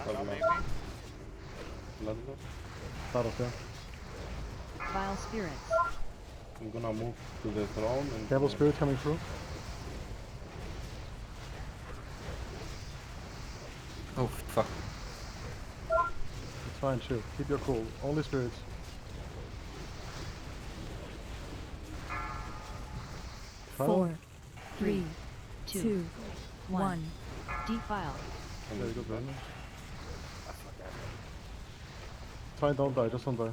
maybe. Bloodlust. Staros, yeah. Vile spirits. I'm gonna move to the throne and... Devil spirit coming through. Oh fuck. It's fine, chill. Keep your cool. Only spirits. Final? 4, 3, 2, 1. Defile. Very good, man. Fine, don't die, just don't die.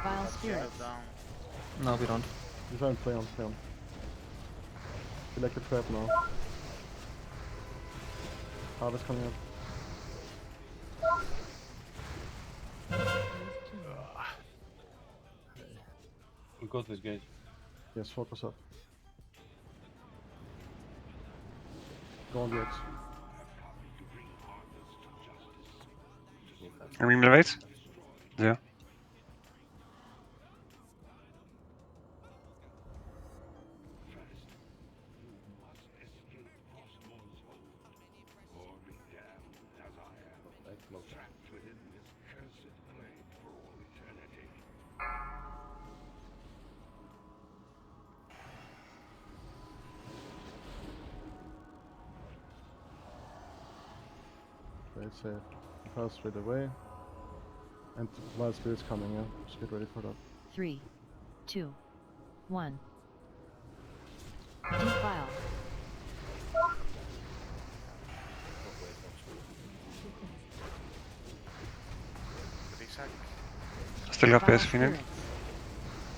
Vile spirits. Down. No, we don't. Just try and play on, play on. Select the trap now. Harvest coming up. We got this, guys. Yes, focus up. Go on the X. Can we elevate? Yeah. Play it safe. Fire straight away. And Wild Spirit's coming, yeah? Just get ready for that. 3, 2, 1. Defile. Reset. Still got Vile PS Phoenix. spirits.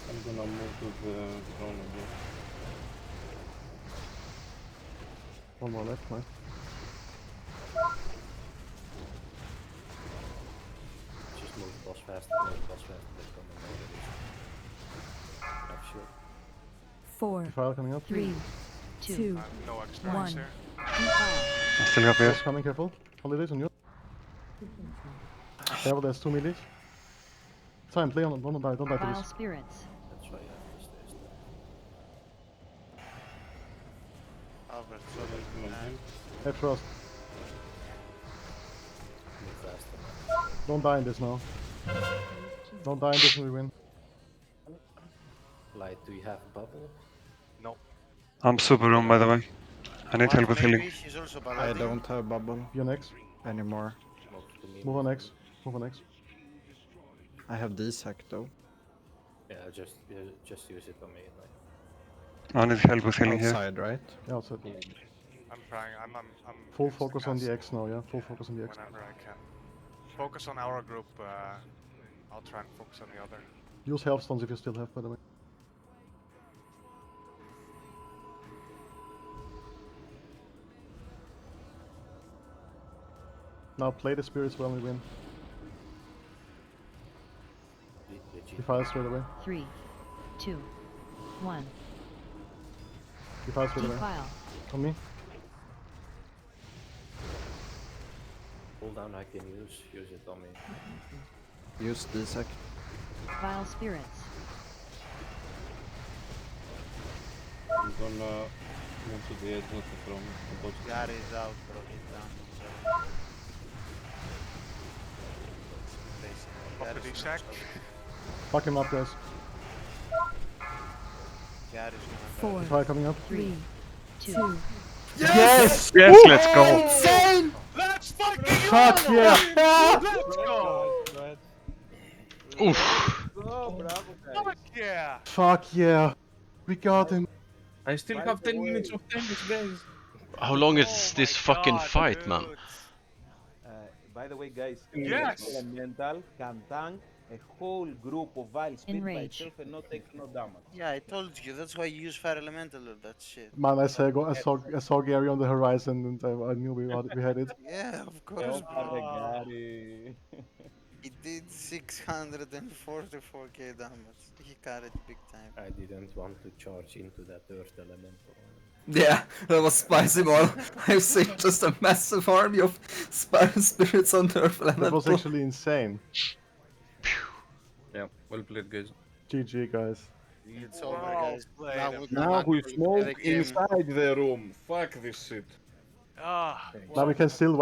I'm gonna move to the throne again. One more left, nice. Just move the boss fast, move the boss fast, they're coming over. Have shield. 4, Defile coming up. 3, 2, No extra One. here. defile. Still got Boss PS. coming, careful. Holidays on you. Careful, there's 2 melees. Time, play on, don't die to Vile this. spirits. That's why you have to stay still. Albert, So there's my hand. Head first. Move faster. Don't die in this now. Don't die in this and we win. Light, do you have bubble? No. I'm super wrong, by the way. I need help with healing. He's also I paladin. don't have bubble Be on X. anymore. Move to me. Move on X. Move on X. I have D-Sac though. Yeah, just use it on me. Like. I need help with healing here. Outside, right? Yeah, outside. I'm trying. I'm Full insta focus on the cast X now, yeah? Full focus on the X. whenever I can. Focus on our group. I'll try and focus on the other. Use health stones if you still have, by the way. Now play the spirits when we win. Legit. Defile straight away. 3, 2, 1. Defile straight away. Defile. On me. Cooldown I can use it on me. Use D-Sac. Vile spirits. I'm gonna move to the edge of the throne. The boss. Gary is out, bro. He's down. Copy the sack. Fuck him up, guys. Gary's gonna 4, Defile coming up. 3, 2. Yes, let's go. Let's fucking Fuck yeah! Let's go! Oof. Fuck yeah! Fuck yeah! We got him. I still have 10 minutes of time these days. How long is Oh this my fucking God, fight, man? dude. By the way, guys, Yes! elemental can tank a whole group of vile speed by Enrage. itself and not take no damage. Yeah, I told you. That's why you use fire elemental or that shit. Man, I saw Gary on the horizon and I knew we had it. Yeah, of course, Help bro. Gary. He did 644k damage. He carried big time. I didn't want to charge into that earth elemental. Yeah, that was spicy, man. I've seen just a massive army of spirits on Earth That was Elemental. actually insane. Yeah, well played, guys. GG, guys. It's over, guys. Now we play smoke the game. inside the room. Fuck this shit. Ah, Now we can still